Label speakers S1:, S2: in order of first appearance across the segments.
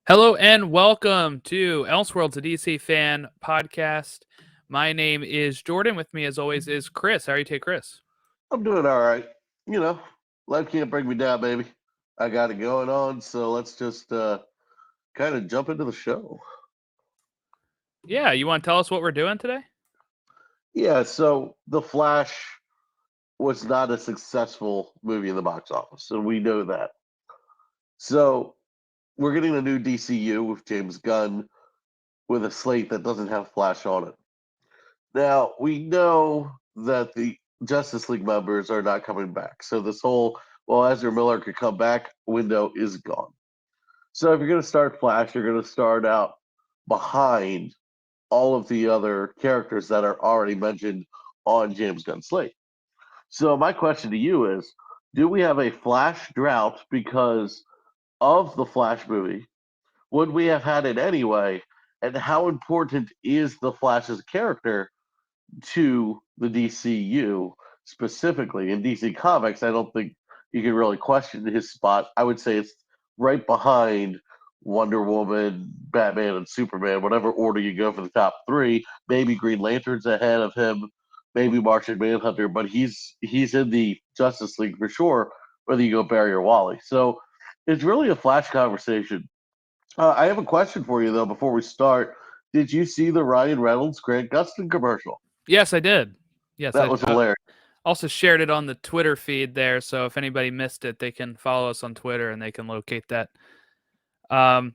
S1: Hello and welcome to Elseworlds, a DC fan podcast. My name is Jordan. With me, as always, is Chris. How are you today, Chris?
S2: I'm doing all right. You know, life can't bring me down, baby. I got it going on, so let's just kind of jump into the show.
S1: Yeah, you want to tell us what we're doing today?
S2: Yeah, so The Flash was not a successful movie in the box office, and we know that. So we're getting a new DCU with James Gunn with a slate that doesn't have Flash on it. Now, we know that the Justice League members are not coming back. So this whole, well, Ezra Miller could come back window is gone. So if you're going to start Flash, you're going to start out behind all of the other characters that are already mentioned on James Gunn's slate. So my question to you is, do we have a Flash drought because of the Flash movie? Would we have had it anyway? And how important is the Flash as a character to the DCU specifically? In DC Comics, I don't think you can really question his spot. I would say it's right behind Wonder Woman, Batman, and Superman, whatever order you go for the top three. Maybe Green Lantern's ahead of him, maybe Martian Manhunter, but he's in the Justice League for sure, whether you go Barry or Wally. So it's really a Flash conversation. I have a question for you though before we start. Did you see the Ryan Reynolds Grant Gustin commercial?
S1: Yes, I did. Yes,
S2: That
S1: I
S2: was hilarious.
S1: also shared it on the Twitter feed there. So if anybody missed it, they can follow us on Twitter and they can locate that. Um,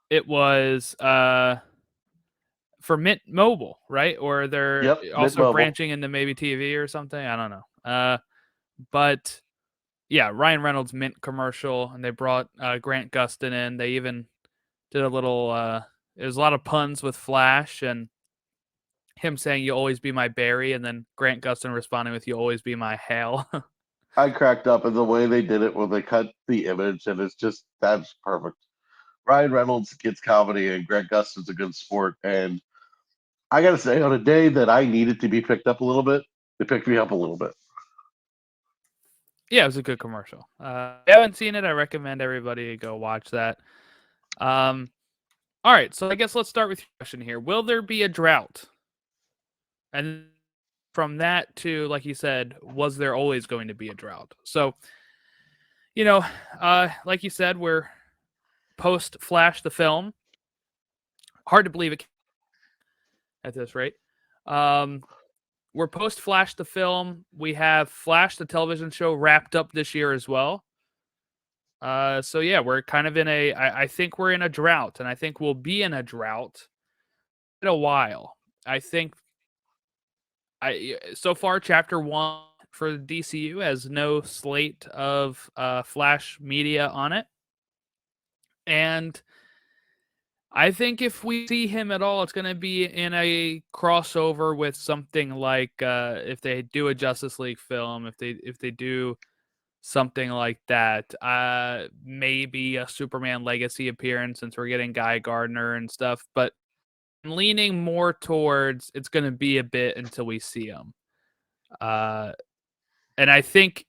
S1: it was for Mint Mobile, right? Or they're
S2: Yep, Mint
S1: also
S2: Mobile.
S1: branching into maybe TV or something. I don't know. But yeah, Ryan Reynolds Mint commercial, and they brought Grant Gustin in. They even did a little. There's a lot of puns with Flash and him saying "You'll always be my Barry," and then Grant Gustin responding with "You'll always be my Hale."
S2: I cracked up in the way they did it when they cut the image, and it's just that's perfect. Ryan Reynolds gets comedy, and Greg Gustin's a good sport. And I gotta say, on a day that I needed to be picked up a little bit, it picked me up a little bit.
S1: Yeah, it was a good commercial. If you haven't seen it, I recommend everybody go watch that. Um, all right, so I guess let's start with your question here. Will there be a drought? And from that to, like you said, was there always going to be a drought? So, you know, like you said, we're post Flash the film. Hard to believe it at this rate. Um, we're post Flash the film. We have Flash the television show wrapped up this year as well. So yeah, we're kind of in a. I think we're in a drought, and I think we'll be in a drought in a while. I think so far chapter 1 for the DCU has no slate of Flash media on it, and I think if we see him at all, it's going to be in a crossover with something like if they do a Justice League film, if they do something like that, maybe a Superman Legacy appearance since we're getting Guy Gardner and stuff. But I'm leaning more towards it's going to be a bit until we see him, uh, and I think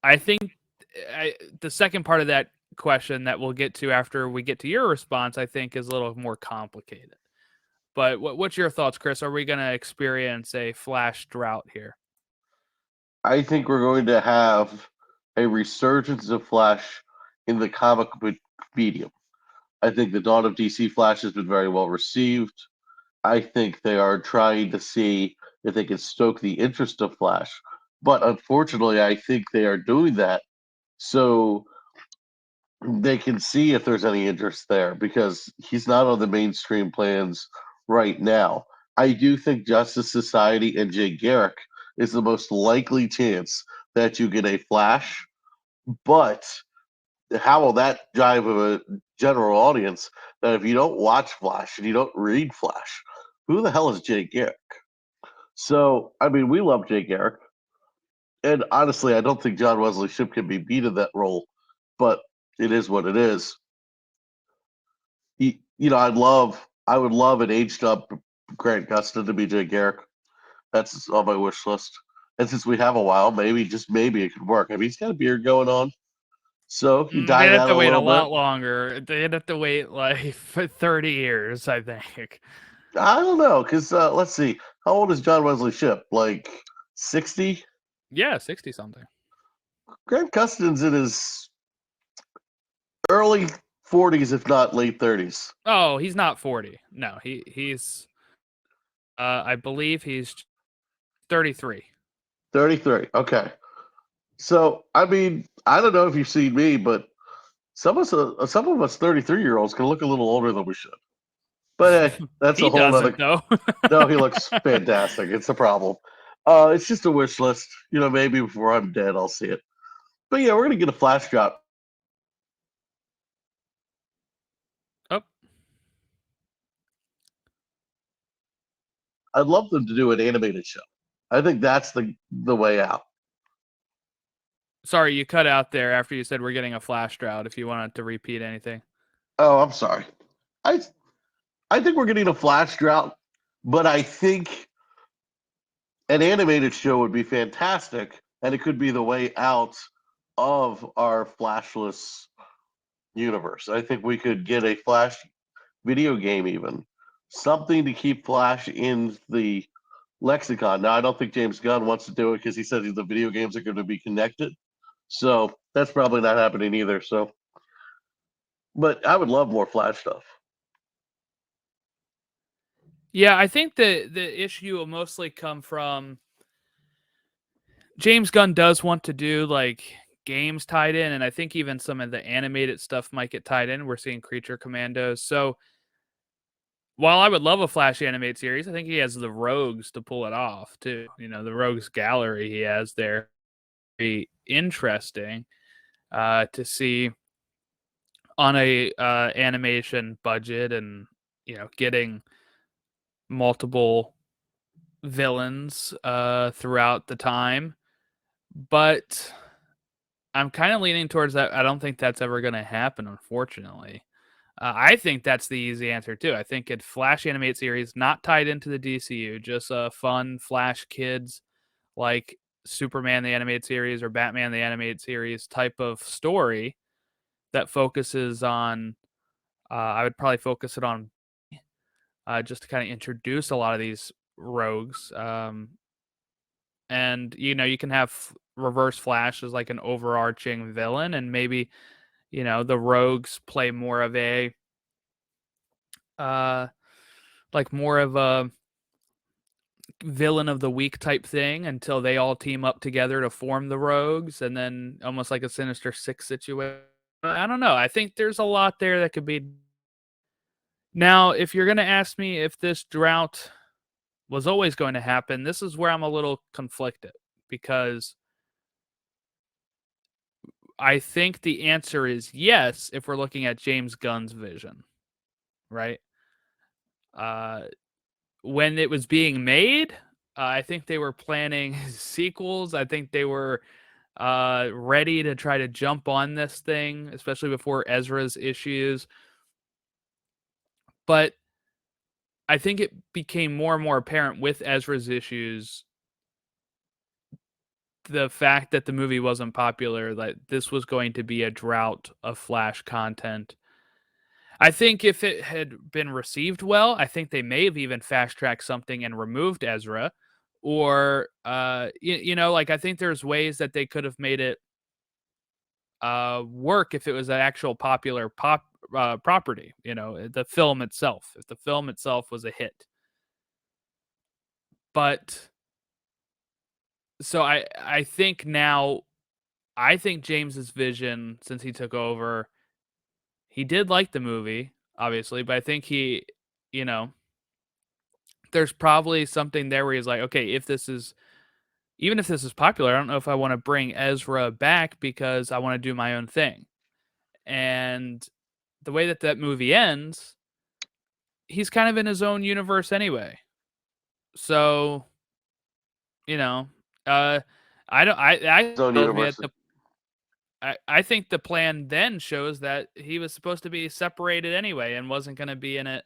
S1: the second part of that question that we'll get to after we get to your response, I think, is a little more complicated. But what's your thoughts, Chris? Are we going to experience a Flash drought here?
S2: I think we're going to have a resurgence of Flash in the comic book medium. I think the Dawn of DC Flash has been very well received. I think they are trying to see if they can stoke the interest of Flash. But unfortunately, I think they are doing that so they can see if there's any interest there because he's not on the mainstream plans right now. I do think Justice Society and Jay Garrick is the most likely chance that you get a Flash, but how will that jive with a general audience that if you don't watch Flash and you don't read Flash, who the hell is Jay Garrick? So, I mean, we love Jay Garrick, and honestly, I don't think John Wesley Shipp can be beat in that role, but it is what it is. I would love an aged up Grant Gustin to be Jay Garrick. That's on my wish list. And since we have a while, maybe just maybe it could work. I mean, he's got a beard going on, So if you
S1: They'd
S2: die
S1: have
S2: that
S1: to
S2: a
S1: wait a
S2: little bit,
S1: lot longer. They'd have to wait like for 30 years, I think.
S2: I don't know. Because let's see, how old is John Wesley Shipp? Like 60?
S1: Yeah, 60 something.
S2: Grant Custin's in his early 40s, if not late 30s.
S1: Oh, he's not 40. No, he's I believe he's 33.
S2: 33. Okay. So I mean, I don't know if you've seen me, but some of us 33-year-olds can look a little older than we should. But hey, that's a
S1: He
S2: whole
S1: doesn't
S2: other.
S1: though.
S2: No, he looks fantastic. It's a problem. It's just a wish list. Maybe before I'm dead, I'll see it. But yeah, we're gonna get a flash drop.
S1: Oh,
S2: I'd love them to do an animated show. I think that's the way out.
S1: sorry, you cut out there after you said we're getting a flash drought. If you wanted to repeat anything.
S2: Oh, I'm sorry. I I think we're getting a flash drought, but I think an animated show would be fantastic, and it could be the way out of our flashless universe. I think we could get a Flash video game, even something to keep Flash in the lexicon. Now, I don't think James Gunn wants to do it because he said the video games are going to be connected. So that's probably not happening either. So, but I would love more Flash stuff.
S1: Yeah, I think the issue will mostly come from James Gunn does want to do like games tied in, and I think even some of the animated stuff might get tied in. We're seeing Creature Commandos. So while I would love a Flash animated series, I think he has the Rogues to pull it off too. The Rogues gallery he has there. Very interesting to see on a animation budget, and getting multiple villains throughout the time. But I'm kind of leaning towards that. I don't think that's ever going to happen, unfortunately. I think that's the easy answer too. I think a Flash animated series not tied into the DCU, just a fun Flash kids like Superman the animated series or Batman the animated series type of story that focuses on. I would probably focus it on just to kind of introduce a lot of these rogues. And you can have Reverse Flash as like an overarching villain, and maybe the rogues play more of a more of a villain of the week type thing until they all team up together to form the rogues, and then almost like a Sinister Six situation. I don't know. I think there's a lot there that could be. Now, if you're going to ask me if this drought was always going to happen, this is where I'm a little conflicted, because I think the answer is yes if we're looking at James Gunn's vision, right? When it was being made, I think they were planning sequels. I think they were ready to try to jump on this thing, especially before Ezra's issues. But I think it became more and more apparent with Ezra's issues, the fact that the movie wasn't popular, that this was going to be a drought of Flash content. I think if it had been received well, I think they may have even fast tracked something and removed Ezra, or like I think there's ways that they could have made it work if it was an actual popular property. The film itself, if the film itself was a hit. But so I think now, I think James's vision, since he took over, he did like the movie, obviously, but I think he, you know, there's probably something there where he's like, okay, even if this is popular, I don't know if I want to bring Ezra back because I want to do my own thing. And the way that movie ends, he's kind of in his own universe anyway. So, you know, I don't, I
S2: Zone
S1: tells me at
S2: University.
S1: I think the plan then shows that he was supposed to be separated anyway and wasn't going to be in it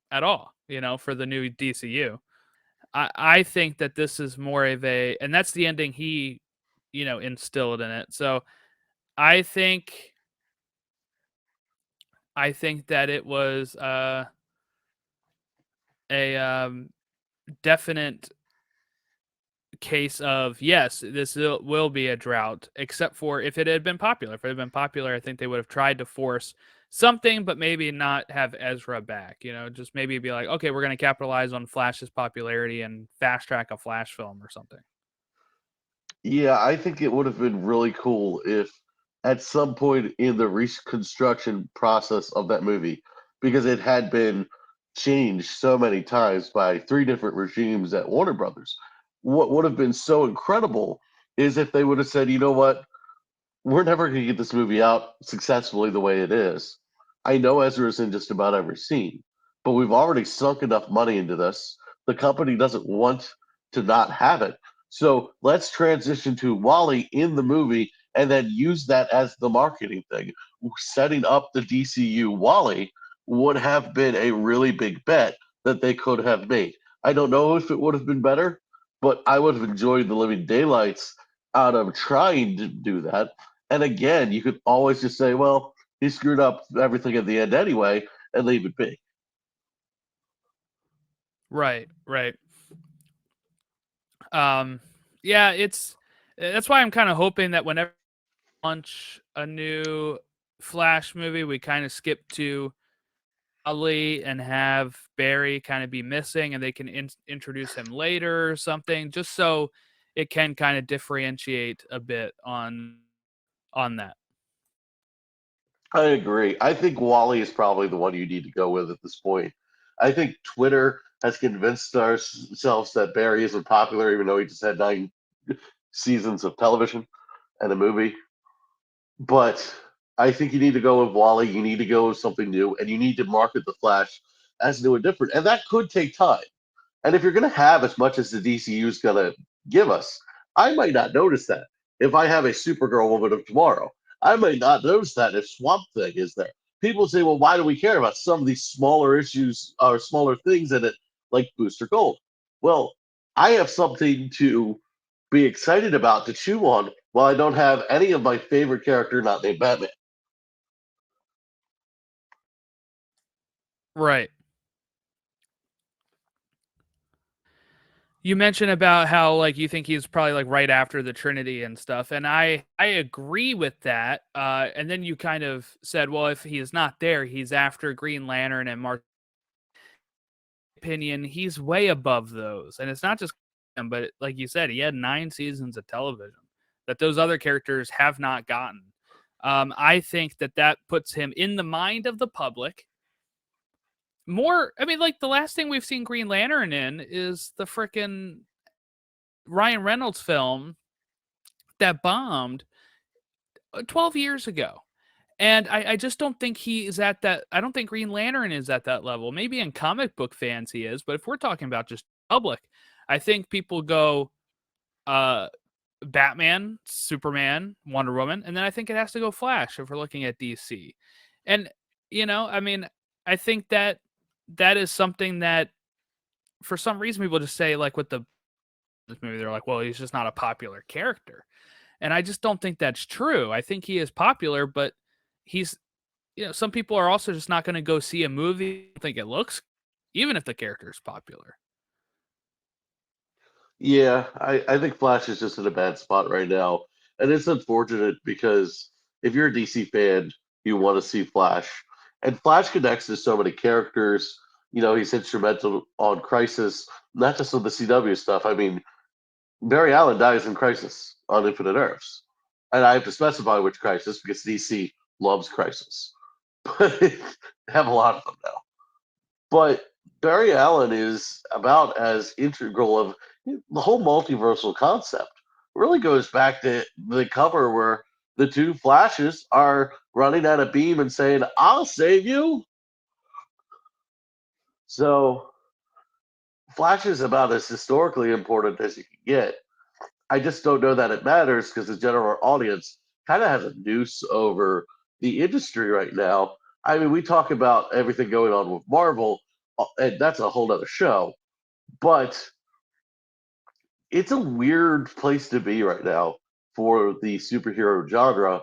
S1: at all, for the new DCU. I think that this is more of and that's the ending he, instilled in it. So I think that it was a definite case of yes, this will be a drought, except for if it had been popular. If it had been popular, I think they would have tried to force something, but maybe not have Ezra back. Just maybe be like, okay, we're going to capitalize on Flash's popularity and fast track a Flash film or something.
S2: Yeah, I think it would have been really cool if at some point in the reconstruction process of that movie, because it had been changed so many times by three different regimes at Warner Brothers. What would have been so incredible is if they would have said, you know what, we're never going to get this movie out successfully the way it is. I know Ezra's in just about every scene, but we've already sunk enough money into this. The company doesn't want to not have it. So let's transition to Wally in the movie and then use that as the marketing thing. Setting up the DCU Wally would have been a really big bet that they could have made. I don't know if it would have been better, but I would have enjoyed the living daylights out of trying to do that. And again, you could always just say, well, he screwed up everything at the end anyway, and leave it be.
S1: Right, right. Yeah, that's why I'm kind of hoping that whenever we launch a new Flash movie, we kind of skip to Ali and have Barry kind of be missing, and they can introduce him later or something, just so it can kind of differentiate a bit on that.
S2: I agree. I think Wally is probably the one you need to go with at this point. I think Twitter has convinced ourselves that Barry isn't popular, even though he just had 9 seasons of television and a movie. But I think you need to go with Wally. You need to go with something new, and you need to market the Flash as new and different. And that could take time. And if you're going to have as much as the DCU is going to give us, I might not notice that. If I have a Supergirl Woman of Tomorrow, I might not notice that if Swamp Thing is there. People say, well, why do we care about some of these smaller issues or smaller things in it, like Booster Gold? Well, I have something to be excited about to chew on while I don't have any of my favorite character not named Batman.
S1: Right. You mentioned about how like you think he's probably like right after the Trinity and stuff, and I agree with that. And then you kind of said, well, if he is not there, he's after Green Lantern and Mark. Opinion, he's way above those, and it's not just him, but like you said, he had 9 seasons of television that those other characters have not gotten. I think that puts him in the mind of the public more. I mean, like the last thing we've seen Green Lantern in is the frickin' Ryan Reynolds film that bombed 12 years ago. And I just don't think he is at that. I don't think Green Lantern is at that level. Maybe in comic book fans he is, but if we're talking about just public, I think people go uh, Batman, Superman, Wonder Woman, and then I think it has to go Flash if we're looking at DC. And I mean, I think that is something that for some reason people just say like with this movie, they're like, well, he's just not a popular character. And I just don't think that's true. I think he is popular, but he's some people are also just not going to go see a movie and think it looks, even if the character is popular.
S2: Yeah, I think Flash is just in a bad spot right now. And it's unfortunate because if you're a DC fan, you want to see Flash. And Flash connects to so many characters. He's instrumental on Crisis, not just on the CW stuff. I mean, Barry Allen dies in Crisis on Infinite Earths. And I have to specify which Crisis because DC loves Crisis. But they have a lot of them now. But Barry Allen is about as integral of the whole multiversal concept. Really goes back to the cover where the two Flashes are running at a beam and saying, "I'll save you." So Flash is about as historically important as you can get. I just don't know that it matters because the general audience kind of has a noose over the industry right now. I mean, we talk about everything going on with Marvel, and that's a whole other show. But it's a weird place to be right now for the superhero genre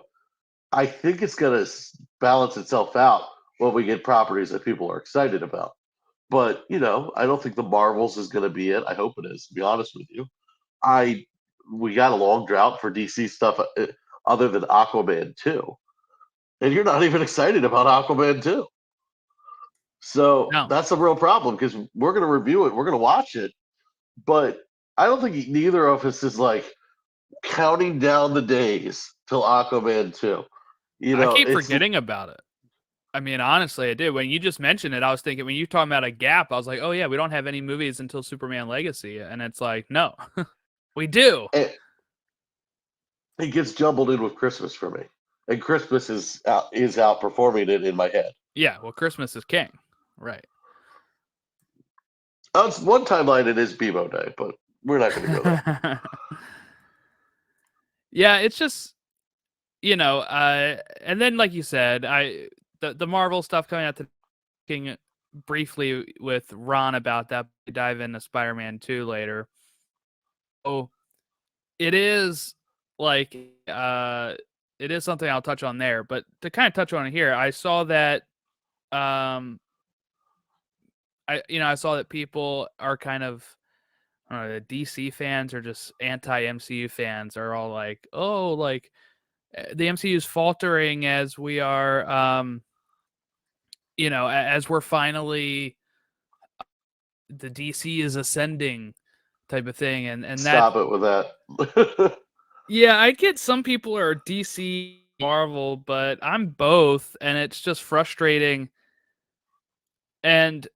S2: I think it's going to balance itself out when we get properties that people are excited about. But I don't think the Marvels is going to be it. I hope it is. To be honest with you, we got a long drought for DC stuff other than Aquaman 2, and you're not even excited about Aquaman 2. So
S1: No,
S2: that's a real problem because we're going to review it, we're going to watch it, but I don't think neither of us is like counting down the days till Aquaman 2.
S1: I keep
S2: It's
S1: forgetting about it. I mean, honestly, I did. When you just mentioned it, I was thinking, when you talking about a gap, I was like, oh yeah, we don't have any movies until Superman Legacy, and it's like, no, we do.
S2: it gets jumbled in with Christmas for me, and Christmas is outperforming it in my head.
S1: Yeah, well, Christmas is king, right?
S2: On one timeline, it is Bebo Day, but we're not going to go there.
S1: Yeah, it's just and then like you said, the Marvel stuff coming out, talking briefly with Ron about that. We dive into Spider-Man 2 later. Oh, it is like it is something I'll touch on there, but to kind of touch on it here, I saw that I saw that people are kind of, I don't know, the DC fans or just anti-MCU fans are all like, oh, like the MCU is faltering as we are as we're finally, the DC is ascending type of thing, and that,
S2: Stop it with that.
S1: yeah, I get some people are DC Marvel, but I'm both, and it's just frustrating. And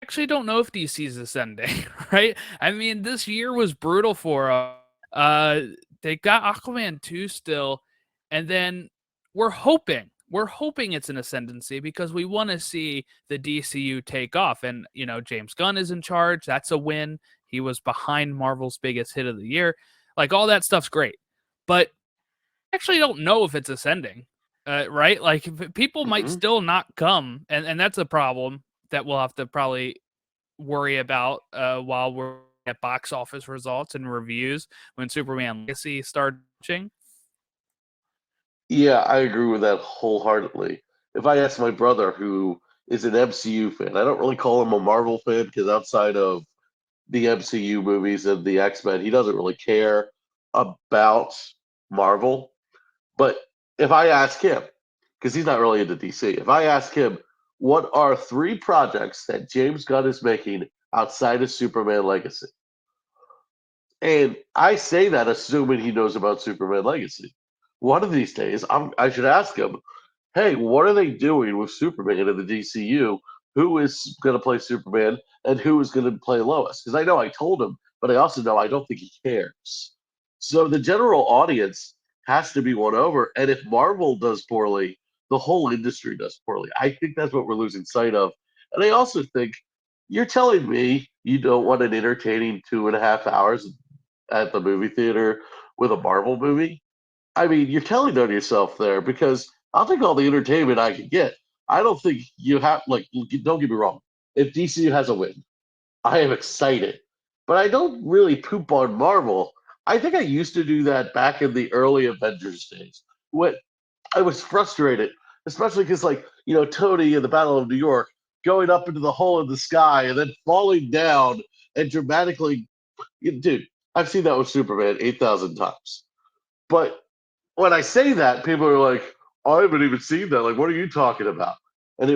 S1: actually don't know if DC's ascending, right? I mean, this year was brutal for them. They got Aquaman 2 still, and then we're hoping it's an ascendancy because we want to see the DCU take off. And James Gunn is in charge. That's a win. He was behind Marvel's biggest hit of the year. Like, all that stuff's great, but I actually don't know if it's ascending. Right? Like, people might still not come, and that's a problem that we'll have to probably worry about while we're at box office results and reviews when Superman Legacy starts.
S2: Yeah, I agree with that wholeheartedly. If I ask my brother, who is an MCU fan, I don't really call him a Marvel fan because outside of the MCU movies and the X-Men, he doesn't really care about Marvel. But if I ask him, because he's not really into DC, if I ask him, what are 3 projects that James Gunn is making outside of Superman Legacy? And I say that assuming he knows about Superman Legacy. One of these days, I should ask him, hey, what are they doing with Superman in the DCU? Who is going to play Superman and who is going to play Lois? Because I know I told him, but I also know I don't think he cares. So the general audience has to be won over. And if Marvel does poorly, the whole industry does poorly. I think that's what we're losing sight of. And I also think you're telling me you don't want an entertaining 2.5 hours at the movie theater with a Marvel movie? I mean, you're telling on yourself there because I'll take all the entertainment I can get. I don't think you have, like, don't get me wrong. If DCU has a win, I am excited, but I don't really poop on Marvel. I think I used to do that back in the early Avengers days when I was frustrated, especially because, like, Tony in the Battle of New York going up into the hole in the sky and then falling down and dramatically, dude, I've seen that with Superman 8,000 times. But when I say that, people are like, I haven't even seen that. Like, what are you talking about? And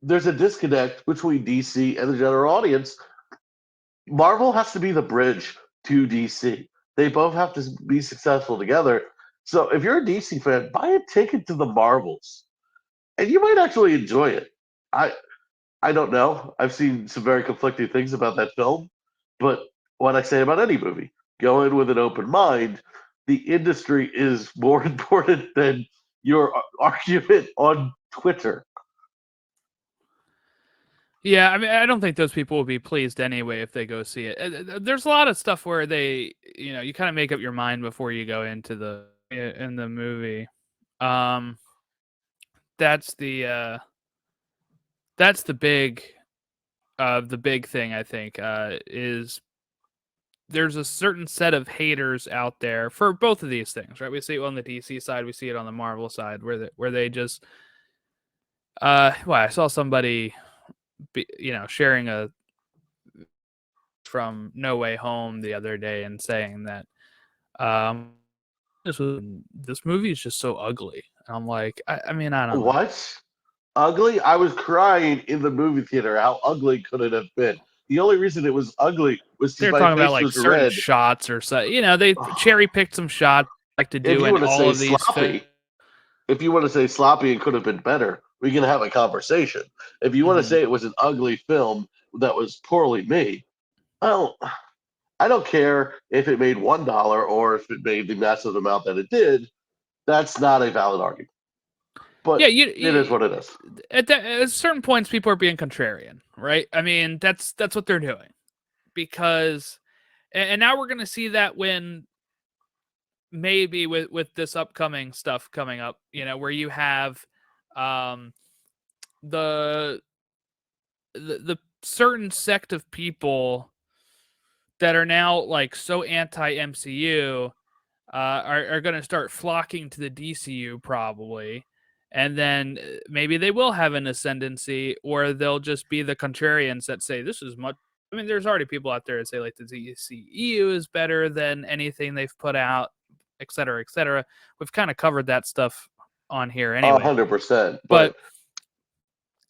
S2: there's a disconnect between DC and the general audience. Marvel has to be the bridge to DC. They both have to be successful together. So if you're a DC fan, buy a ticket to the Marvels, and you might actually enjoy it. I I don't know. I've seen some very conflicting things about that film, but what I say about any movie, go in with an open mind. The industry is more important than your argument on Twitter.
S1: Yeah, I mean, I don't think those people will be pleased anyway if they go see it. There's a lot of stuff where they, you kind of make up your mind before you go into the movie. Um, that's the big thing, I think, is there's a certain set of haters out there for both of these things, right? We see it on the DC side, we see it on the Marvel side, where they just, well, I saw somebody, sharing a from No Way Home the other day and saying that, this movie is just so ugly. And I'm like, I mean, I don't know.
S2: What? Ugly? I was crying in the movie theater. How ugly could it have been? The only reason it was ugly was because
S1: They're
S2: my
S1: talking about
S2: face
S1: like
S2: was
S1: certain
S2: red.
S1: shots or so. They cherry picked some shots like to
S2: If
S1: do
S2: you
S1: in
S2: want to
S1: all
S2: say
S1: of these films.
S2: sloppy, if you want to say sloppy and could have been better, we can have a conversation. If you want to say it was an ugly film that was poorly made, well, I don't care if it made $1 or if it made the massive amount that it did. That's not a valid argument. But
S1: Yeah,
S2: it is what it is.
S1: At certain points, people are being contrarian, right? I mean, that's what they're doing because, and now we're going to see that when maybe with this upcoming stuff coming up, where you have um, the the certain sect of people that are now like so anti MCU are going to start flocking to the DCU probably. And then maybe they will have an ascendancy, or they'll just be the contrarians that say this is much. I mean, there's already people out there that say like the DCEU is better than anything they've put out, et cetera, et cetera. We've kind of covered that stuff on here anyway.
S2: 100%.
S1: But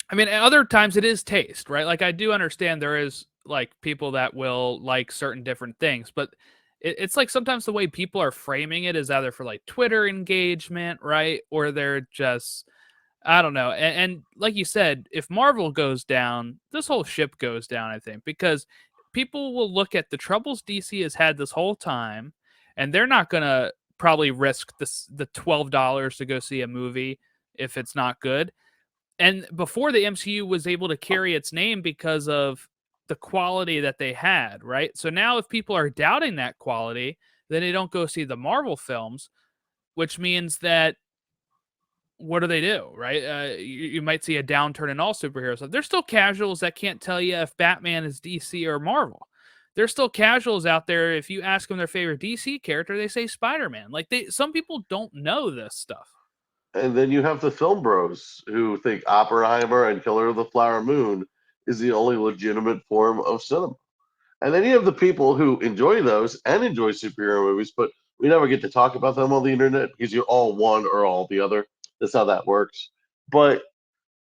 S1: I mean, at other times it is taste, right? Like I do understand there is like people that will like certain different things, but it's like sometimes the way people are framing it is either for like Twitter engagement, right? Or they're just, I don't know. And like you said, if Marvel goes down, this whole ship goes down, I think, because people will look at the troubles DC has had this whole time, and they're not going to probably risk the $12 to go see a movie if it's not good. And before the MCU was able to carry its name because of the quality that they had, right? So now if people are doubting that quality, then they don't go see the Marvel films, which means that what do, right? You might see a downturn in all superheroes. There's still casuals that can't tell you if Batman is DC or Marvel. There's still casuals out there. If you ask them their favorite DC character, they say Spider-Man. Like some people don't know this stuff.
S2: And then you have the film bros who think Oppenheimer and Killer of the Flower Moon is the only legitimate form of cinema. And then you have the people who enjoy those and enjoy superhero movies, but we never get to talk about them on the internet because you're all one or all the other. That's how that works. But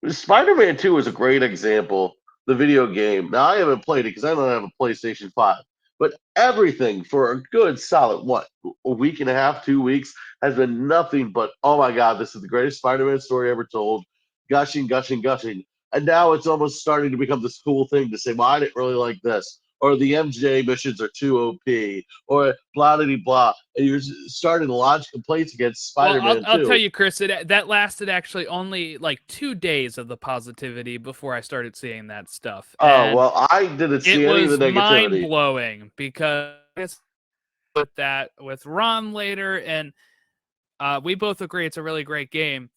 S2: Spider-Man 2 is a great example. The video game. Now I haven't played it because I don't have a PlayStation 5. But everything for a good solid a week and a half, 2 weeks has been nothing but, oh my god, this is the greatest Spider-Man story ever told. Gushing, gushing, gushing. And now it's almost starting to become this cool thing to say, well, I didn't really like this. Or the MJ missions are too OP, or blah blah blah. And you're starting to launch complaints against Spider-Man.
S1: I'll tell you, Chris, that lasted actually only like 2 days of the positivity before I started seeing that stuff.
S2: Oh, well, I didn't see any of the negativity. It was
S1: mind blowing because with Ron later, and we both agree it's a really great game.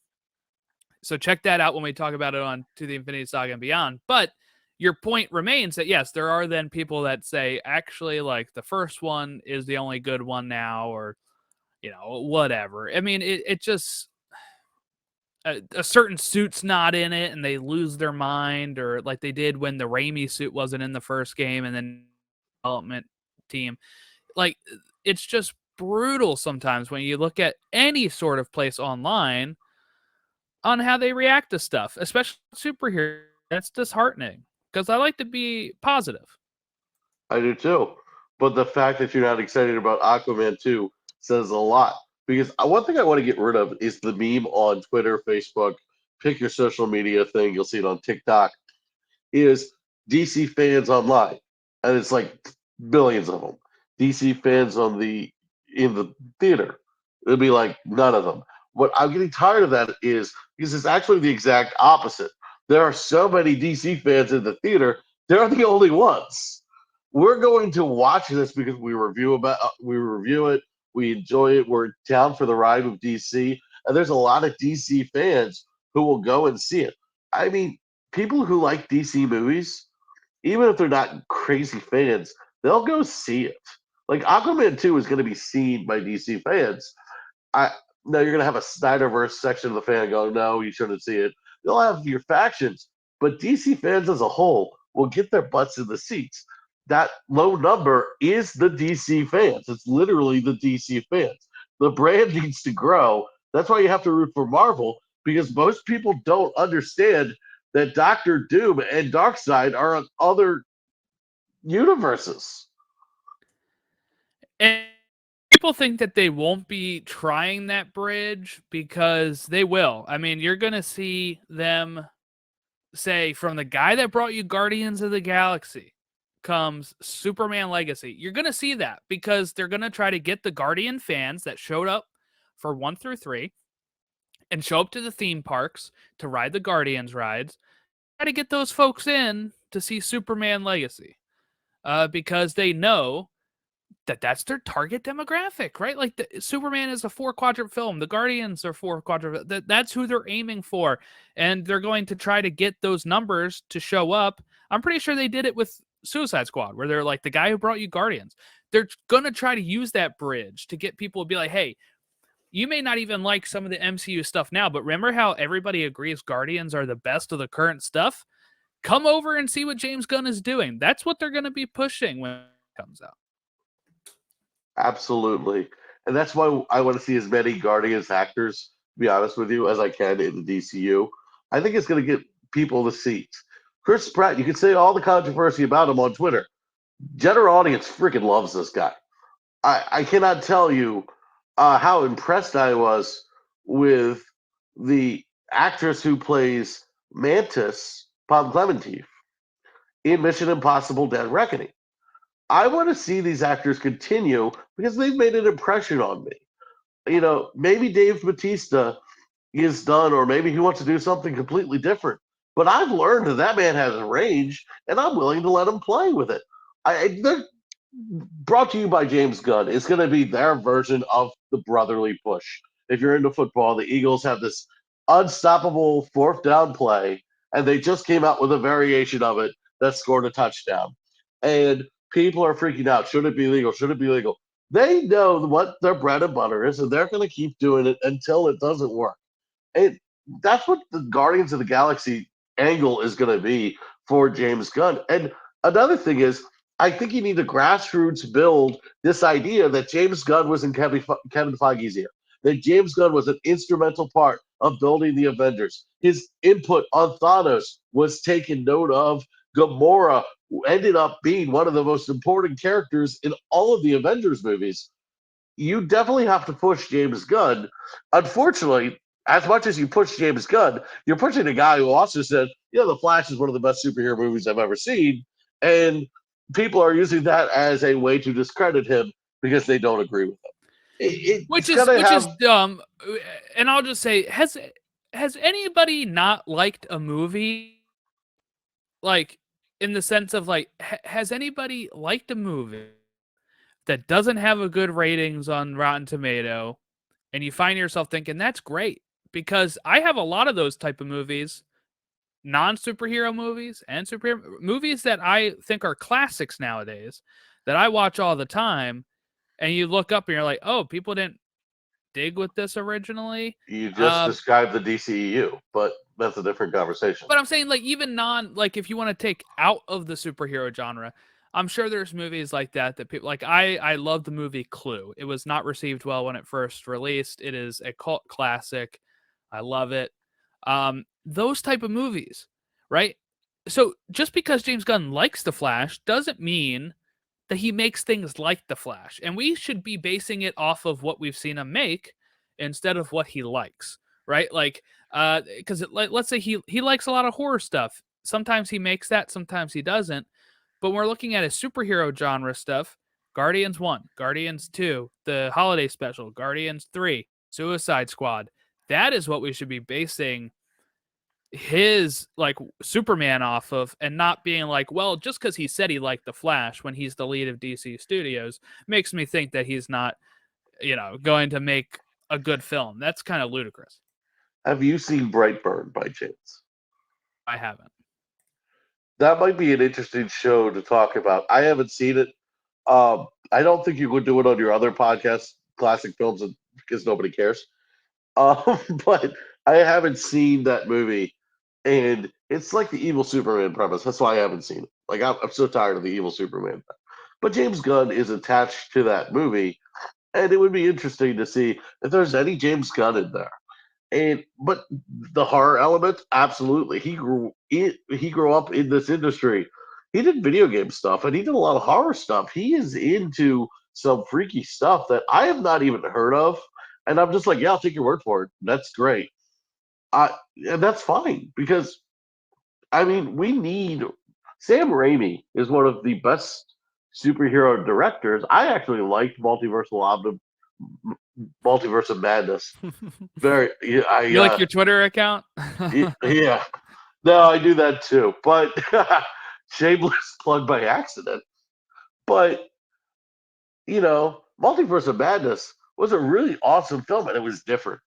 S1: So check that out when we talk about it on To the Infinity Saga and Beyond. But your point remains that yes, there are then people that say actually like the first one is the only good one now, or whatever. I mean, it just a certain suit's not in it and they lose their mind, or like they did when the Raimi suit wasn't in the first game and then development team. Like it's just brutal sometimes when you look at any sort of place online on how they react to stuff, especially superheroes. That's disheartening because I like to be positive.
S2: I do too. But the fact that you're not excited about Aquaman 2 says a lot. Because one thing I want to get rid of is the meme on Twitter, Facebook, pick your social media thing, you'll see it on TikTok, is DC fans online. And it's like billions of them. DC fans in the theater. It'll be like none of them. What I'm getting tired of that is because it's actually the exact opposite. There are so many DC fans in the theater, they're the only ones. We're going to watch this because we review it, we enjoy it, we're down for the ride with DC, and there's a lot of DC fans who will go and see it. I mean, people who like DC movies, even if they're not crazy fans, they'll go see it. Like Aquaman 2 is going to be seen by DC fans. I Now you're going to have a Snyderverse section of the fan going, no, you shouldn't see it. You'll have your factions, but DC fans as a whole will get their butts in the seats. That low number is the DC fans. It's literally the DC fans. The brand needs to grow. That's why you have to root for Marvel, because most people don't understand that Doctor Doom and Darkseid are on other universes.
S1: And people think that they won't be trying that bridge because they will. I mean, you're going to see them say, from the guy that brought you Guardians of the Galaxy comes Superman Legacy. You're going to see that because they're going to try to get the Guardian fans that showed up for 1 through 3 and show up to the theme parks to ride the Guardians rides. Try to get those folks in to see Superman Legacy because they know that that's their target demographic, right? Like Superman is a 4-quadrant film. The Guardians are 4-quadrant. That's who they're aiming for. And they're going to try to get those numbers to show up. I'm pretty sure they did it with Suicide Squad, where they're like, the guy who brought you Guardians. They're going to try to use that bridge to get people to be like, hey, you may not even like some of the MCU stuff now, but remember how everybody agrees Guardians are the best of the current stuff? Come over and see what James Gunn is doing. That's what they're going to be pushing when it comes out.
S2: Absolutely. And that's why I want to see as many Guardians actors, to be honest with you, as I can in the DCU. I think it's going to get people the seats. Chris Pratt, you can say all the controversy about him on Twitter. General audience freaking loves this guy. I cannot tell you how impressed I was with the actress who plays Mantis, Pom Clemente, in Mission Impossible Dead Reckoning. I want to see these actors continue because they've made an impression on me. You know, maybe Dave Bautista is done, or maybe he wants to do something completely different. But I've learned that man has a range, and I'm willing to let him play with it. They're brought to you by James Gunn. It's going to be their version of the brotherly push. If you're into football, the Eagles have this unstoppable 4th down play, and they just came out with a variation of it that scored a touchdown. And people are freaking out. Should it be legal? Should it be legal? They know what their bread and butter is, and they're going to keep doing it until it doesn't work. And that's what the Guardians of the Galaxy angle is going to be for James Gunn. And another thing is, I think you need to grassroots build this idea that James Gunn was in Kevin Feige's ear, that James Gunn was an instrumental part of building the Avengers. His input on Thanos was taken note of. Gamora ended up being one of the most important characters in all of the Avengers movies. You definitely have to push James Gunn. Unfortunately, as much as you push James Gunn, you're pushing a guy who also said, The Flash is one of the best superhero movies I've ever seen. And people are using that as a way to discredit him because they don't agree with him.
S1: Which is dumb. And I'll just say, has anybody not liked a movie? Like, in the sense of, like, has anybody liked a movie that doesn't have a good ratings on Rotten Tomato, and you find yourself thinking, that's great? Because I have a lot of those type of movies, non-superhero movies and superhero movies that I think are classics nowadays that I watch all the time, and you look up and you're like, oh, people didn't dig with this originally.
S2: You just described the DCU, but that's a different conversation.
S1: But I'm saying, like, even like, if you want to take out of the superhero genre, I'm sure there's movies like that people like. I love the movie Clue. It was not received well when it first released. It is a cult classic. I love it. Those type of movies, right? So just because James Gunn likes The Flash doesn't mean that he makes things like The Flash. And we should be basing it off of what we've seen him make instead of what he likes, right? Like, because let's say he likes a lot of horror stuff. Sometimes he makes that, sometimes he doesn't. But when we're looking at his superhero genre stuff, Guardians 1, Guardians 2, the holiday special, Guardians 3, Suicide Squad, that is what we should be basing his, like, Superman off of, and not being like, well, just because he said he liked The Flash when he's the lead of DC Studios makes me think that he's not, going to make a good film. That's kind of ludicrous.
S2: Have you seen Brightburn by chance?
S1: I haven't.
S2: That might be an interesting show to talk about. I haven't seen it. I don't think you would do it on your other podcast, Classic Films, because nobody cares. But I haven't seen that movie, and it's like the evil Superman premise. That's why I haven't seen it. Like I'm so tired of the evil Superman. But James Gunn is attached to that movie, and it would be interesting to see if there's any James Gunn in there. And but the horror element, absolutely. He grew up in this industry. He did video game stuff, and he did a lot of horror stuff. He is into some freaky stuff that I have not even heard of, and I'm just like, yeah, I'll take your word for it. That's great. And that's fine because I mean, we need Sam Raimi is one of the best superhero directors. I actually liked Multiverse of Madness. Very, yeah,
S1: You like your Twitter account?
S2: yeah. No, I do that too, but shameless plug by accident. But Multiverse of Madness was a really awesome film, and it was different.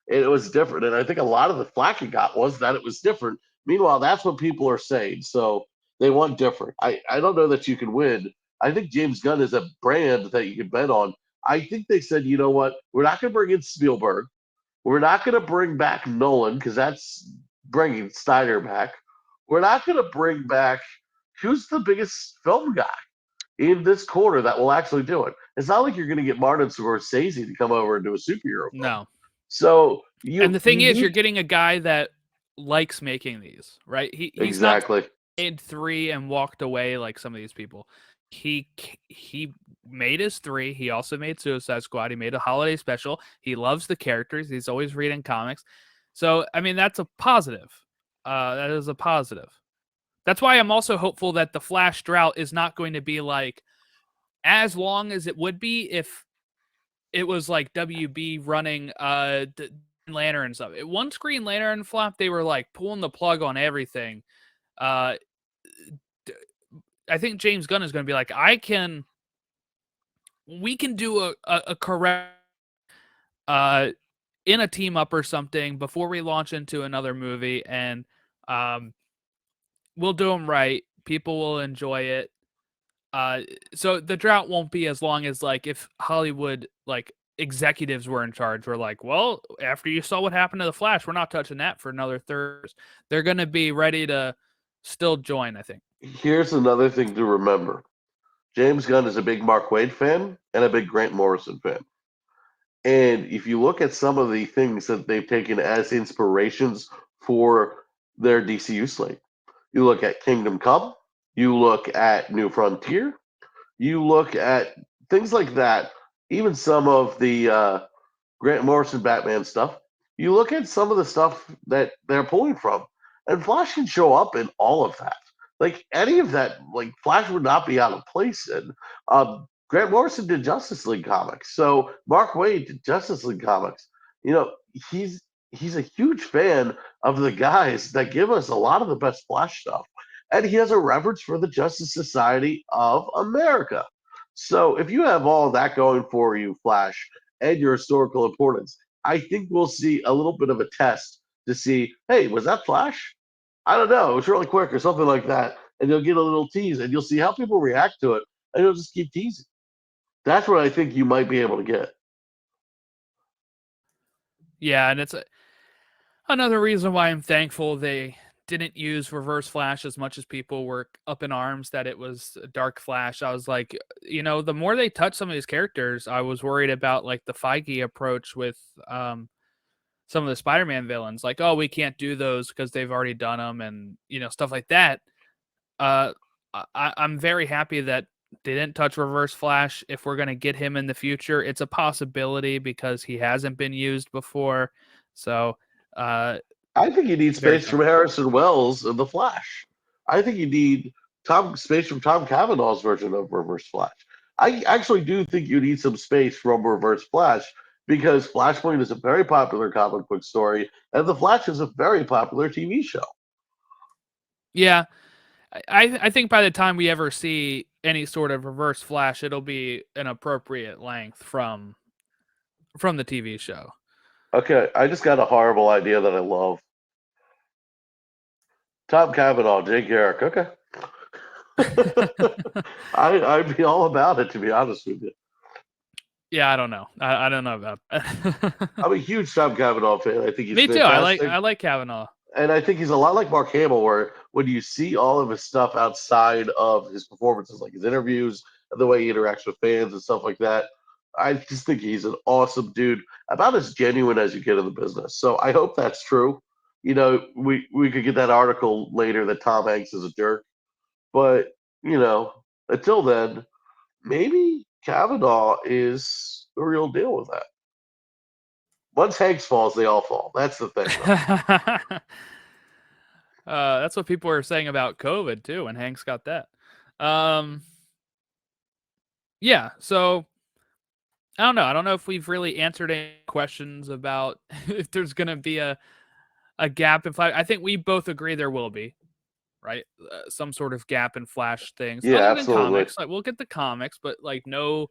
S2: And it was different, and I think a lot of the flack it got was that it was different. Meanwhile, that's what people are saying, so they want different. I don't know that you can win. I think James Gunn is a brand that you can bet on. I think they said, you know what, we're not going to bring in Spielberg. We're not going to bring back Nolan because that's bringing Snyder back. We're not going to bring back who's the biggest film guy in this quarter that will actually do it. It's not like you're going to get Martin Scorsese to come over and do a superhero film.
S1: No.
S2: So
S1: and the thing is, you're getting a guy that likes making these, right? He's
S2: exactly
S1: not made 3 and walked away like some of these people. He made his 3. He also made Suicide Squad. He made a holiday special. He loves the characters. He's always reading comics. So, I mean, that's a positive. That is a positive. That's why I'm also hopeful that the Flash drought is not going to be like as long as it would be if it was like WB running Lantern and stuff. Once Green Lantern flopped, they were like pulling the plug on everything. I think James Gunn is going to be like, we can do a correct in a team up or something before we launch into another movie, and we'll do them right. People will enjoy it. So the drought won't be as long as like if Hollywood like executives were in charge. We're like, well, after you saw what happened to the Flash, we're not touching that for another third. They're going to be ready to still join, I think.
S2: Here's another thing to remember. James Gunn is a big Mark Waid fan and a big Grant Morrison fan. And if you look at some of the things that they've taken as inspirations for their DCU slate, you look at Kingdom Come, you look at New Frontier, you look at things like that, even some of the Grant Morrison Batman stuff, you look at some of the stuff that they're pulling from, and Flash can show up in all of that. Like any of that, like Flash would not be out of place in. Grant Morrison did Justice League comics, so Mark Waid did Justice League comics. He's a huge fan of the guys that give us a lot of the best Flash stuff, and he has a reverence for the Justice Society of America. So if you have all of that going for you, Flash, and your historical importance, I think we'll see a little bit of a test to see, hey, was that Flash? I don't know. It was really quick or something like that. And you'll get a little tease and you'll see how people react to it. And you'll just keep teasing. That's what I think you might be able to get.
S1: Yeah, and it's another reason why I'm thankful they didn't use Reverse Flash as much as people were up in arms that it was Dark Flash. I was like, the more they touch some of these characters, I was worried about like the Feige approach with some of the Spider-Man villains. Like, oh, we can't do those because they've already done them, and stuff like that. I'm very happy that they didn't touch Reverse Flash. If we're gonna get him in the future, it's a possibility because he hasn't been used before. So.
S2: I think you need space from Harrison Wells in the Flash. I think you need space from Tom Cavanaugh's version of Reverse Flash. I actually do think you need some space from Reverse Flash because Flashpoint is a very popular comic book story, and The Flash is a very popular TV show.
S1: Yeah, I think by the time we ever see any sort of Reverse Flash, it'll be an appropriate length from the TV show.
S2: Okay, I just got a horrible idea that I love. Tom Cavanaugh, Jake Garrick. Okay. I'd be all about it, to be honest with you.
S1: Yeah, I don't know. I don't know about that.
S2: I'm a huge Tom Cavanaugh fan. I think he's
S1: Me too.
S2: fantastic.
S1: I like Kavanaugh.
S2: And I think he's a lot like Mark Hamill, where when you see all of his stuff outside of his performances, like his interviews and the way he interacts with fans and stuff like that, I just think he's an awesome dude, about as genuine as you get in the business. So I hope that's true. You know, we could get that article later that Tom Hanks is a jerk, but you know, until then, maybe Kavanaugh is the real deal with that. Once Hanks falls, they all fall. That's the thing.
S1: That's what people were saying about COVID too, when Hanks got that. Yeah, so I don't know. I don't know if we've really answered any questions about if there's going to be a gap in Flash. I think we both agree there will be, right? Some sort of gap in Flash things.
S2: Yeah,
S1: Other than
S2: absolutely.
S1: comics, like we'll get the comics, but like no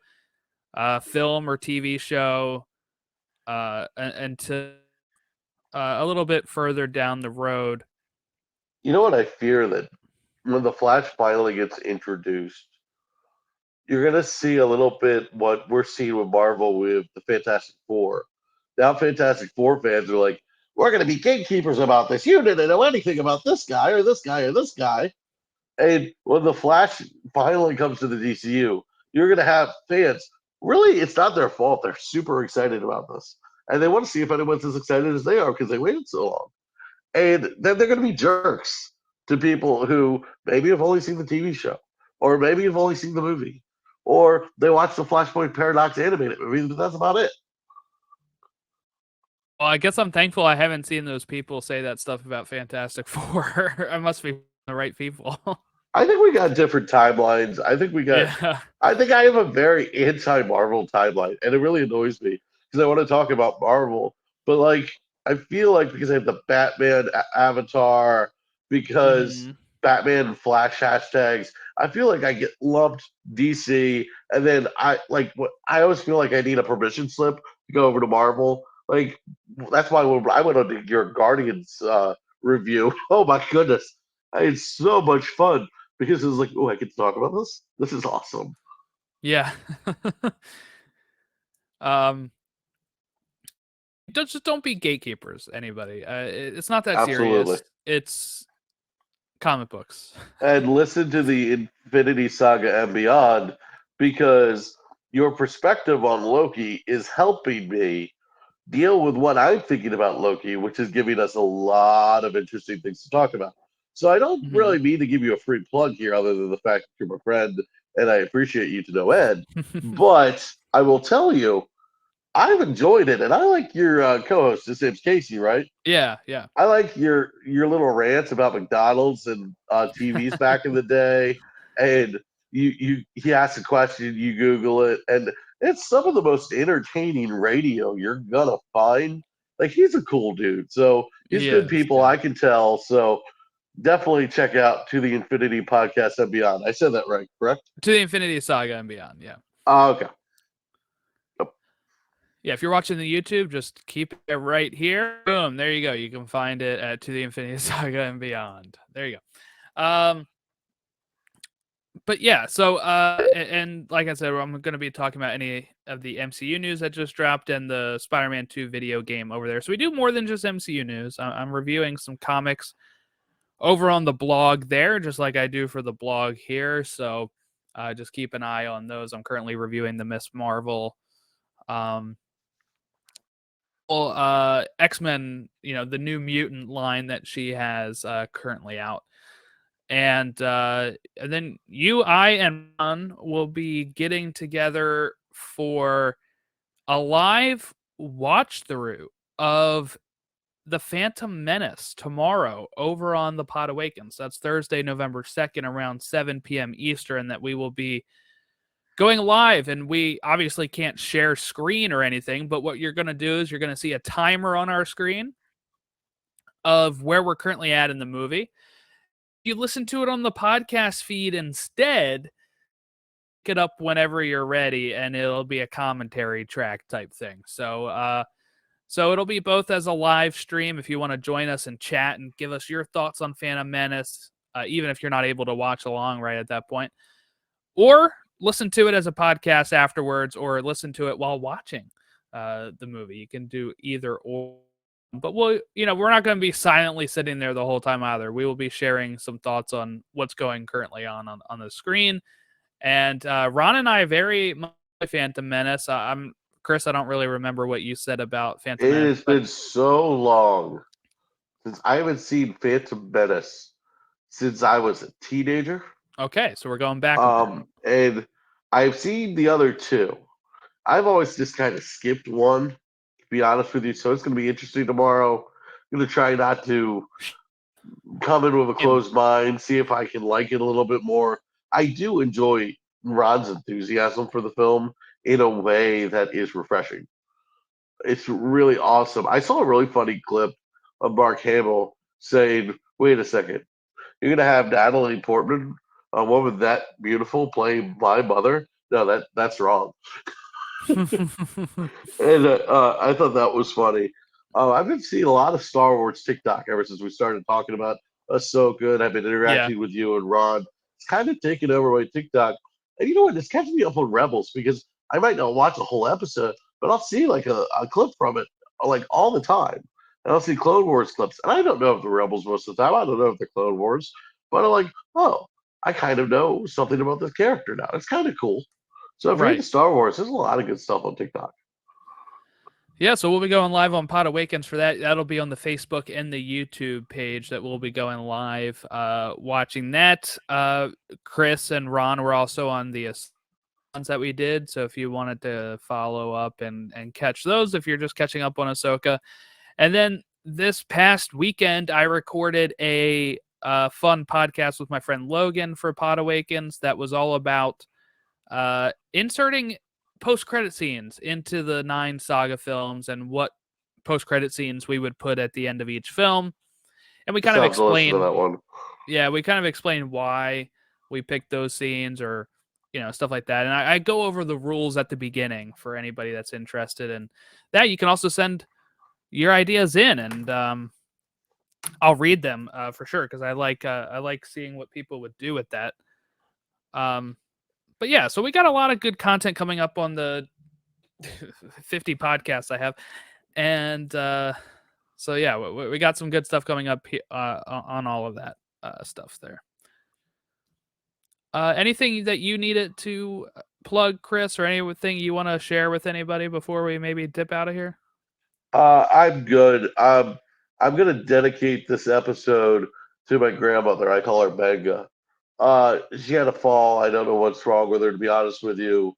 S1: film or TV show until a little bit further down the road.
S2: You know what I fear? That when the Flash finally gets introduced, you're going to see a little bit what we're seeing with Marvel with the Fantastic Four. Now, Fantastic Four fans are like, we're going to be gatekeepers about this. You didn't know anything about this guy or this guy or this guy. And when the Flash finally comes to the DCU, you're going to have fans. Really, it's not their fault. They're super excited about this. And they want to see if anyone's as excited as they are because they waited so long. And then they're going to be jerks to people who maybe have only seen the TV show, or maybe have only seen the movie, or they watch the Flashpoint Paradox animated movie, but that's about it.
S1: Well, I guess I'm thankful I haven't seen those people say that stuff about Fantastic Four. I must be the right people.
S2: I think we got different timelines. I think we got.
S1: Yeah.
S2: I think I have a very anti-Marvel timeline, and it really annoys me because I want to talk about Marvel, but like I feel like because I have the Batman avatar, because Batman and Flash hashtags, I feel like I get lumped DC, and then I I always feel like I need a permission slip to go over to Marvel. Like that's why when I went on your Guardians review, oh my goodness, I had so much fun because it was like, oh, I get to talk about this. This is awesome.
S1: Yeah. Just don't be gatekeepers, anybody. It's not that
S2: Absolutely.
S1: serious. It's comic books.
S2: And listen to the Infinity Saga and beyond, because your perspective on Loki is helping me deal with what I'm thinking about Loki, which is giving us a lot of interesting things to talk about. So I don't really mean to give you a free plug here, other than the fact that you're my friend and I appreciate you to no end. But I will tell you, I've enjoyed it, and I like your co-host. His name's Casey, right?
S1: Yeah, yeah.
S2: I like your little rants about McDonald's and TVs back in the day, and he asks a question, you Google it, and it's some of the most entertaining radio you're gonna find. Like he's a cool dude, so he's good people. Yeah. I can tell. So definitely check out To the Infinity Podcast and Beyond. I said that right, correct?
S1: To the Infinity Saga and Beyond. Yeah.
S2: Okay.
S1: Yeah, if you're watching the YouTube, just keep it right here. Boom, there you go. You can find it at To the Infinity Saga and Beyond. There you go. But yeah, so and like I said, I'm going to be talking about any of the MCU news that just dropped and the Spider-Man 2 video game over there. So we do more than just MCU news. I'm reviewing some comics over on the blog there, just like I do for the blog here. So just keep an eye on those. I'm currently reviewing the Miss Marvel X-Men, the New Mutant line that she has currently out. And then you, I, and Ron will be getting together for a live watch through of The Phantom Menace tomorrow over on the Pod Awakens. That's Thursday, November 2nd, around 7 p.m. Eastern, that we will be going live. And we obviously can't share screen or anything, but what you're going to do is you're going to see a timer on our screen of where we're currently at in the movie. You listen to it on the podcast feed instead, pick it up whenever you're ready, and it'll be a commentary track type thing. So it'll be both as a live stream if you want to join us and chat and give us your thoughts on Phantom Menace, even if you're not able to watch along right at that point. Or listen to it as a podcast afterwards, or listen to it while watching the movie. You can do either or. But we're not going to be silently sitting there the whole time either. We will be sharing some thoughts on what's going currently on the screen. And Ron and I very much like Phantom Menace. I'm Chris. I don't really remember what you said about Phantom
S2: It
S1: Menace.
S2: has been so long since I haven't seen Phantom Menace since I was a teenager.
S1: Okay, so we're going back a bit.
S2: And I've seen the other two. I've always just kind of skipped one, to be honest with you. So it's going to be interesting tomorrow. I'm going to try not to come in with a closed mind, see if I can like it a little bit more. I do enjoy Ron's enthusiasm for the film in a way that is refreshing. It's really awesome. I saw a really funny clip of Mark Hamill saying, "Wait a second, you're gonna have Natalie Portman, a woman that beautiful, play my mother? No, that's wrong." And I thought that was funny. I've been seeing a lot of Star Wars TikTok ever since we started talking about Ahsoka, and I've been interacting with you and Ron. It's kind of taken over my TikTok. And you know what? This catches me up on Rebels because I might not watch a whole episode, but I'll see like a clip from it like all the time. And I'll see Clone Wars clips. And I don't know if the Rebels most of the time. I don't know if they're Clone Wars. But I'm like, oh, I kind of know something about this character now. It's kind of cool. So if you're into Star Wars, there's a lot of good stuff on TikTok.
S1: Yeah, so we'll be going live on Pod Awakens for that. That'll be on the Facebook and the YouTube page that we'll be going live watching that. Chris and Ron were also on the ones that we did, so if you wanted to follow up and catch those, if you're just catching up on Ahsoka. And then this past weekend, I recorded a fun podcast with my friend Logan for Pod Awakens that was all about inserting post-credit scenes into the 9 saga films and what post-credit scenes we would put at the end of each film. And we kind of explained
S2: that one.
S1: Yeah, we kind of explained why we picked those scenes or stuff like that. And I go over the rules at the beginning for anybody that's interested in that. You can also send your ideas in, and I'll read them for sure because I like seeing what people would do with that. But yeah, so we got a lot of good content coming up on the 50 podcasts I have. And so yeah, we got some good stuff coming up on all of that stuff there. Anything that you needed to plug, Chris, or anything you want to share with anybody before we maybe dip out of here?
S2: I'm good. I'm going to dedicate this episode to my grandmother. I call her Benga. She had a fall. I don't know what's wrong with her, to be honest with you.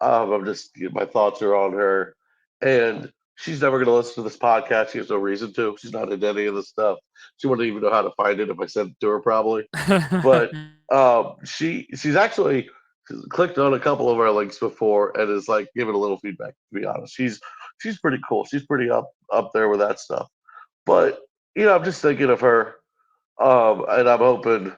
S2: I'm just, my thoughts are on her. And she's never going to listen to this podcast. She has no reason to. She's not into any of this stuff. She wouldn't even know how to find it if I sent it to her, probably. But she's actually clicked on a couple of our links before and is like giving a little feedback, to be honest. She's pretty cool. She's pretty up there with that stuff. But, I'm just thinking of her. And I'm hoping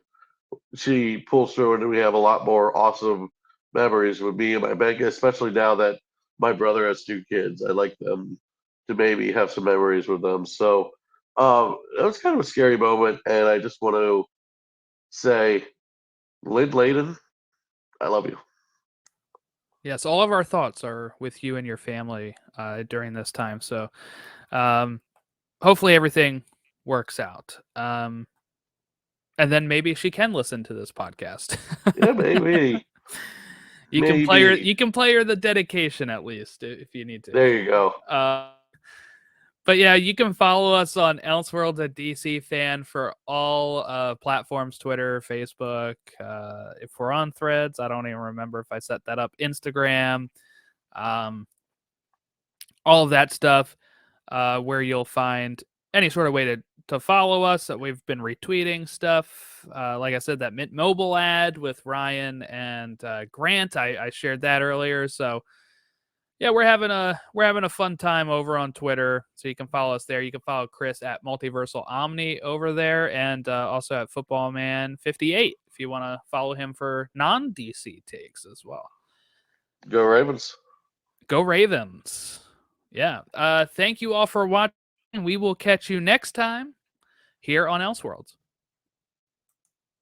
S2: she pulls through and we have a lot more awesome memories with me and my Becca, especially now that my brother has 2 kids. I'd like them to maybe have some memories with them. So it was kind of a scary moment, and I just want to say, Lynn Layden, I love you.
S1: Yes, all of our thoughts are with you and your family during this time. So hopefully everything works out. And then maybe she can listen to this podcast.
S2: Yeah, maybe.
S1: You can play her the dedication at least if you need to.
S2: There you go.
S1: But yeah, you can follow us on elseworldsdcfan for all platforms: Twitter, Facebook. If we're on Threads, I don't even remember if I set that up. Instagram, all of that stuff, where you'll find any sort of way to follow us. We've been retweeting stuff. Like I said, that Mint Mobile ad with Ryan and Grant, I shared that earlier. So yeah, we're having a fun time over on Twitter. So you can follow us there. You can follow Chris at Multiversal Omni over there, and also at FootballMan58 if you want to follow him for non-DC takes as well.
S2: Go Ravens.
S1: Go Ravens. Yeah. Thank you all for watching. We will catch you next time here on Elseworlds.